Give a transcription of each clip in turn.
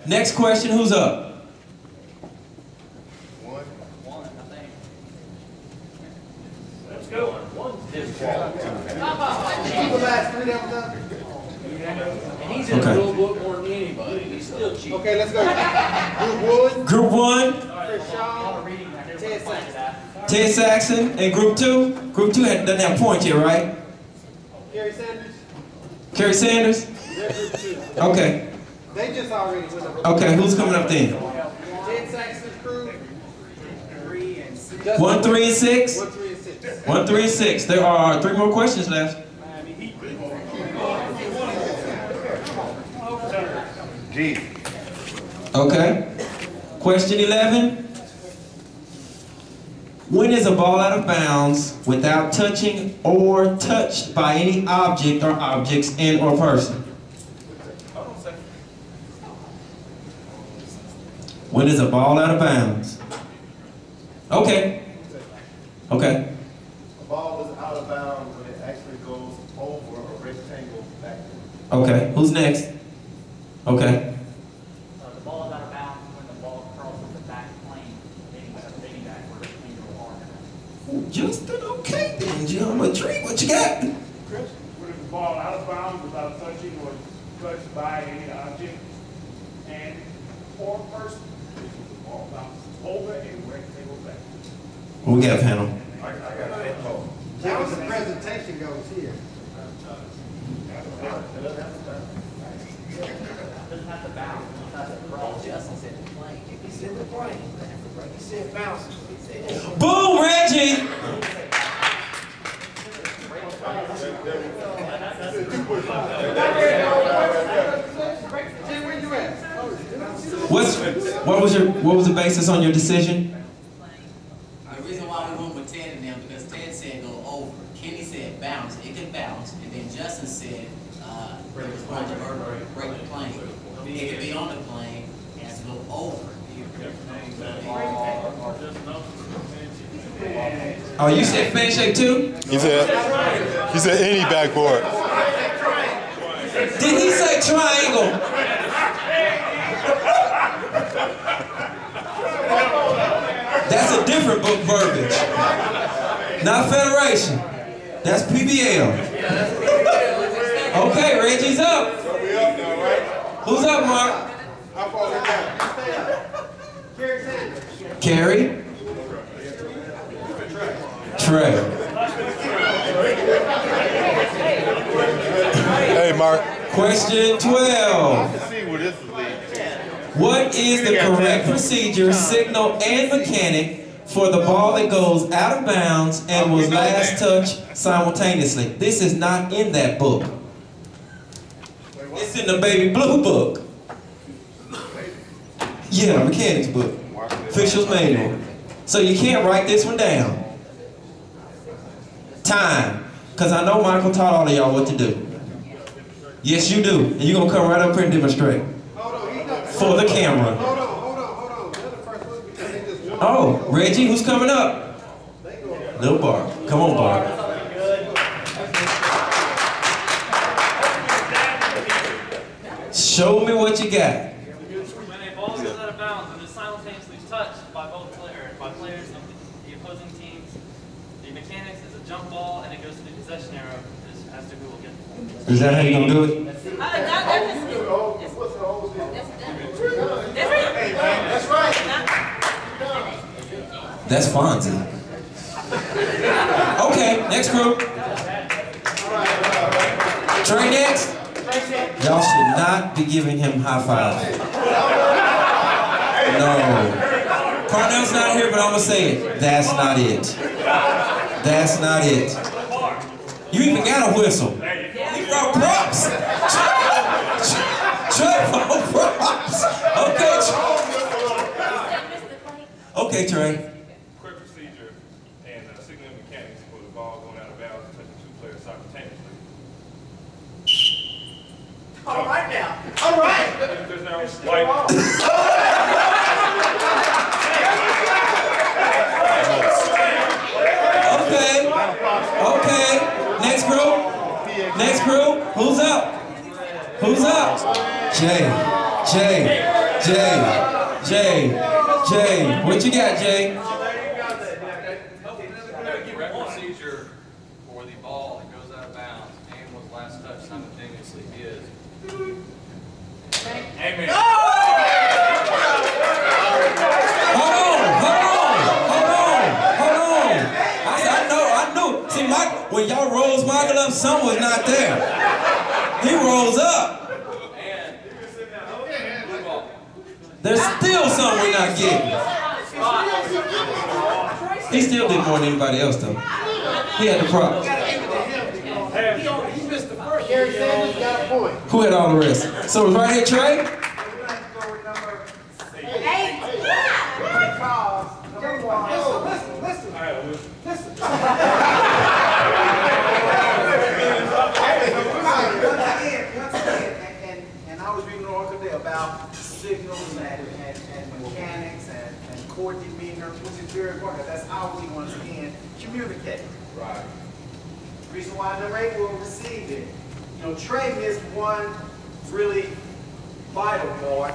Next question, who's up? One, I think. Let's go. And he's in the rule book more than anybody. He's still cheap. Okay, let's go. Group 1. Group 1. Ted Saxon. And Group 2. Group 2 doesn't have points yet, right? Kerry Sanders. Kerry Sanders? They're Group 2. Okay. They just already went up. Okay, who's coming up then? Ted Saxon's crew. 3 and 6. 1, 3, and 6? 1, 3, and 6. 1, 3, and 6. There are 3 more questions left. G. Okay. Question 11. When is a ball out of bounds without touching or touched by any object or objects and or person? When is a ball out of bounds? Okay. Okay. A ball is out of bounds when it actually goes over a rectangle back. Okay. Who's next? Okay. The ball is out of bounds when the ball crosses the back plane, hitting backward into the arm. Justin, okay then, geometry. What you got? Chris, when is the ball out of bounds without touching or touched by any object and or person? The ball bounces over a rectangle back. What we got, panel? I got it. How the presentation goes here. Doesn't have to bounce. Doesn't have to crawl. Justin said the plane. If he's in the plane, he said bounce. Boom, Reggie! What was the basis on your decision? The reason why we went with Ted and them because Ted said go over. Kenny said bounce. It could bounce, and then Justin said it was going to break the plane. It could be on the plane and has to go over. Oh, you said fan shape too? He said any backboard. Did he say triangle? That's a different book verbiage. Not federation. That's PBL. Okay, Reggie's up. Who's up, Mark? How far we got? Kerry Sanders. Kerry. Trey. Hey, Mark. Question 12. Let's see where this is leading. What is the correct procedure, signal, and mechanic for the ball that goes out of bounds and was last touched simultaneously? This is not in that book. It's in the baby blue book. Yeah, the mechanics book. Official's manual. So you can't write this one down. Time. Because I know Michael taught all of y'all what to do. Yes, you do. And you're going to come right up here and demonstrate. For the camera. Hold on. They're the first one because they just won. Oh, Reggie, who's coming up? Little Bar. Come on, Bar. Show me what you got. When a ball goes out of bounds and is simultaneously touched by players of the opposing teams, the mechanics is a jump ball and it goes to the possession arrow as to who will get it. Is that how you gonna do it? That's right. That's Fonzie. Okay, next group. Trey next. Y'all should not be giving him high five. No. Carnell's not here, but I'm gonna say it. That's not it. That's not it. You even got a whistle. You brought props. Trey brought props. Okay, Trey. Quick procedure and signal mechanics for the ball going out of bounds and touching two players simultaneously. All right now. All right. There's no white. Okay. Next group. Next group. Who's up? Who's up? Jay. Jay, what you got, Jay? Correct procedure for the ball that goes out of bounds and was last touched simultaneously is. Amen. Hold on. I knew. See, when y'all rose Michael up, some was not there. He rose up. There's still some we're not getting. He still did more than anybody else, though. He had the props. He missed the first. Gary Sanders got a point. Who had all the rest? So it's right here, Trey? And I was reading an article there about signals and mechanics and court demeanor, which is very important. That's how we, once again, communicate. Right. The reason why number 8 will receive it. You know, Trey missed one really vital part.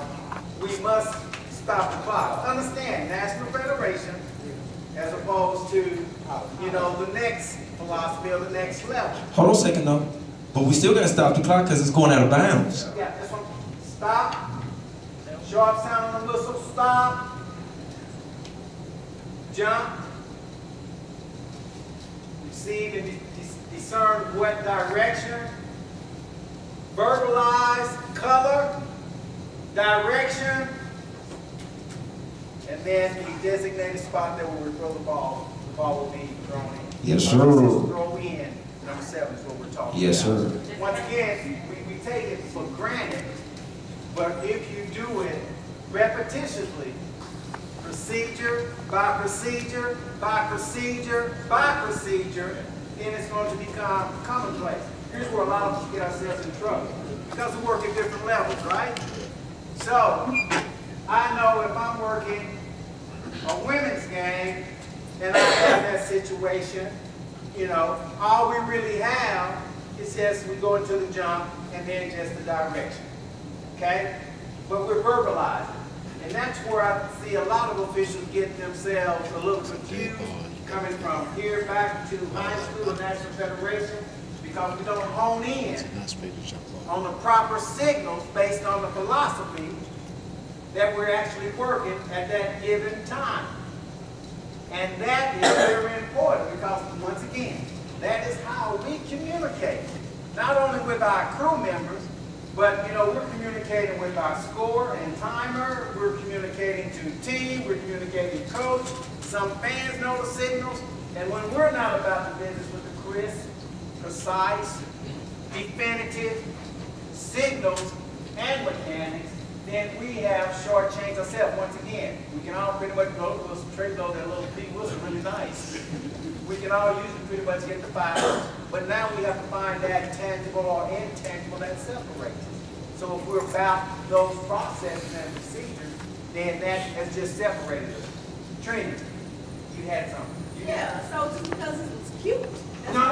We must stop the clock. Understand, National Federation, as opposed to, you know, the next philosophy or the next level. Hold on a second, though. But we still got to stop the clock because it's going out of bounds. Yeah, that's one. Stop. Sharp sound on the whistle. Stop. Jump. Receive and discern what direction. Verbalize color, direction, and then the designated spot that we throw the ball will be thrown in. Yes, sir. Throw in. Number 7 is what we're talking yes, about. Yes, sir. Once again, we take it for granted, but if you do it repetitively, procedure by procedure by procedure by procedure, then it's going to become commonplace. Here's where a lot of us get ourselves in trouble, because we work at different levels, right? So, I know if I'm working a women's game and I have that situation, you know, all we really have is just we go into the jump and then just the direction, okay? But we're verbalizing. And that's where I see a lot of officials get themselves a little confused, coming from here back to high school and National Federation, because we don't hone in on the proper signals based on the philosophy that we're actually working at that given time. And that is very important, because once again, that is how we communicate. Not only with our crew members, but you know, we're communicating with our scorer and timer, we're communicating to team, we're communicating to coach. Some fans know the signals, and when we're not about the business with the crisp, precise, definitive signals and mechanics, then we have shortchanged ourselves. Once again, we can all pretty much go to Wilson, Trey though that little Pete Wilson really nice. We can all usually pretty much get the 5, but now we have to find that tangible or intangible that separates us. So if we're about those processes and procedures, then that has just separated us. Trina, you had something. Yeah, so just because it was cute. No.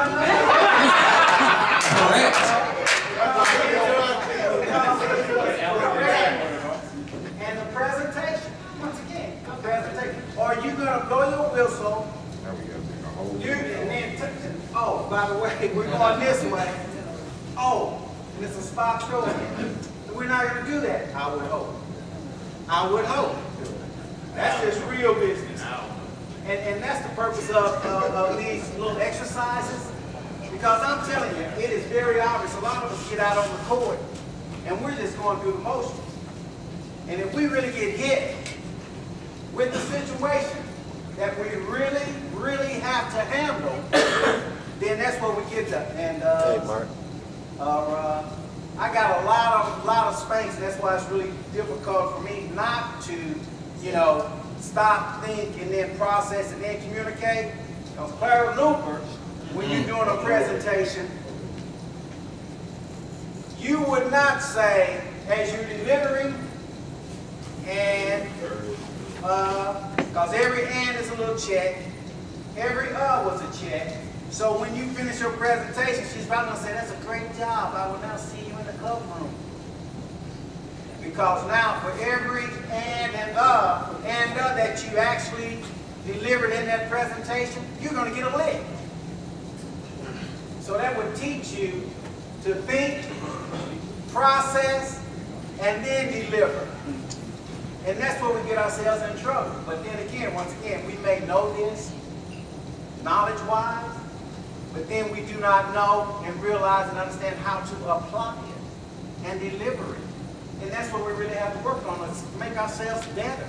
Correct. And the presentation, once again, the presentation. Are you going to blow your whistle? And then, oh, by the way, we're going this way. Oh, and it's a spot throw in. We're not going to do that. I would hope. I would hope. That's just real business. And that's the purpose of these little exercises. Because I'm telling you, it is very obvious. A lot of us get out on the court and we're just going through the motions. And if we really get hit with the situation that we really have to handle, then that's where we get to. And I got a lot of space, and that's why it's really difficult for me not to, you know, stop, think, and then process, and then communicate. Because Clara Looper, when you're doing a presentation, you would not say, as you're delivering, and, because every and is a little check, every was a check. So when you finish your presentation, she's probably going to say, that's a great job. I will now see you in the club room. Because now for every and that you actually delivered in that presentation, you're going to get a lick. So that would teach you to think, process, and then deliver. And that's where we get ourselves in trouble. But then again, once again, we may know this knowledge-wise, but then we do not know and realize and understand how to apply it and deliver it. And that's what we really have to work on, is make ourselves better.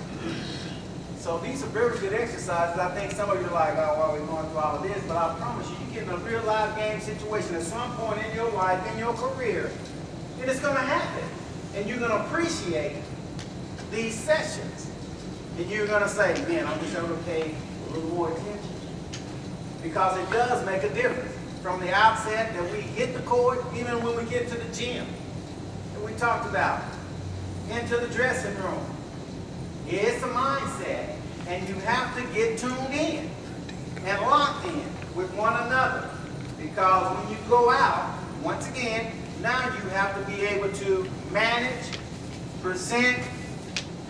So these are very good exercises. I think some of you are like, oh, why are we going through all of this? But I promise you, you get in a real live game situation at some point in your life, in your career, and it's going to happen. And you're going to appreciate these sessions. And you're going to say, man, I wish I would have paid a little more attention. Because it does make a difference. From the outset that we hit the court, even when we get to the gym, that we talked about, into the dressing room. It's a mindset, and you have to get tuned in and locked in with one another. Because when you go out, once again, now you have to be able to manage, present,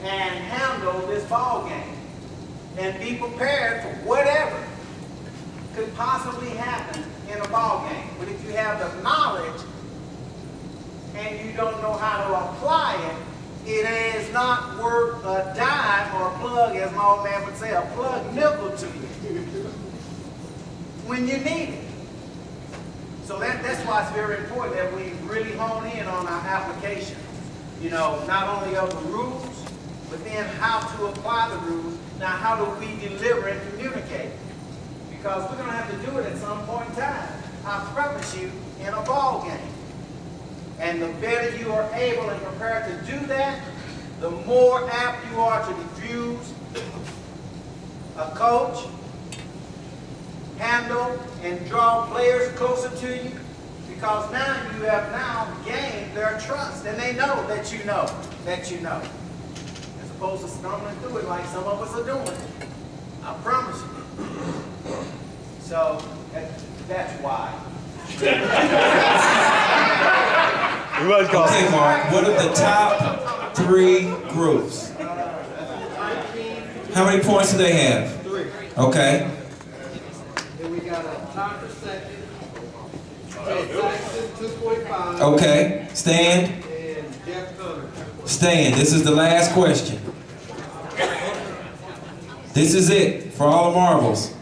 and handle this ball game. And be prepared for whatever could possibly happen in a ball game. But if you have the knowledge and you don't know how to apply it, it is not worth a dime or a plug, as my old man would say, a plug nickel to you when you need it. So that's why it's very important that we really hone in on our application. You know, not only of the rules, but then how to apply the rules. Now, how do we deliver and communicate? Because we're going to have to do it at some point in time. I promise you, in a ball game. And the better you are able and prepared to do that, the more apt you are to diffuse, a coach, handle, and draw players closer to you. Because now you have now gained their trust, and they know that you know that you know. As opposed to stumbling through it like some of us are doing. I promise you. So that's why. Okay, Mark, what are the top 3 groups? How many points do they have? 3. Okay. Then we got a tie for second. Saxon, 2.5. Okay. Stand. And Jeff Thunder. Stand. This is the last question. This is it for all the marbles.